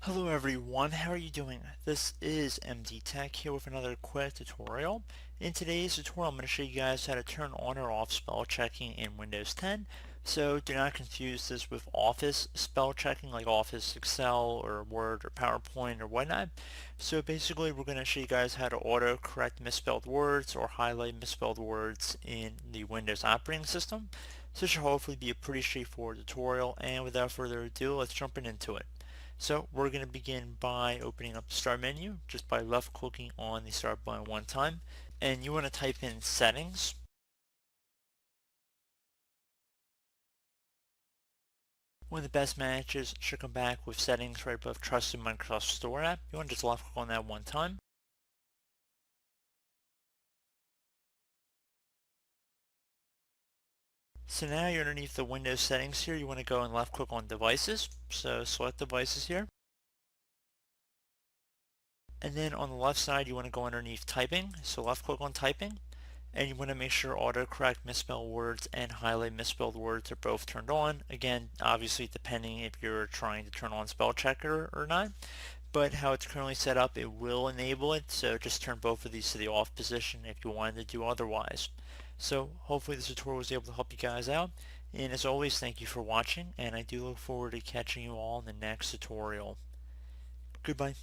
Hello everyone, how are you doing? This is MD Tech here with another quick tutorial. In today's tutorial I'm going to show you guys how to turn on or off spell checking in Windows 10. So do not confuse this with Office spell checking like Office Excel or Word or PowerPoint or whatnot. So basically we're going to show you guys how to auto-correct misspelled words or highlight misspelled words in the Windows operating system. So this should hopefully be a pretty straightforward tutorial, and without further ado, let's jump into it. So we're going to begin by opening up the Start menu just by left clicking on the Start button one time, and you want to type in Settings. One of the best matches should come back with Settings right above Trusted Microsoft Store app. You want to just left click on that one time. So now you're underneath the Windows settings here. You want to go and left click on Devices. So select Devices here. And then on the left side you want to go underneath Typing. So left click on Typing. And you want to make sure autocorrect misspelled words and highlight misspelled words are both turned on. Again, obviously depending if you're trying to turn on spell checker or not, but how it's currently set up, it will enable it, so just turn both of these to the off position if you wanted to do otherwise. So hopefully this tutorial was able to help you guys out, and as always, thank you for watching, and I do look forward to catching you all in the next tutorial. Goodbye.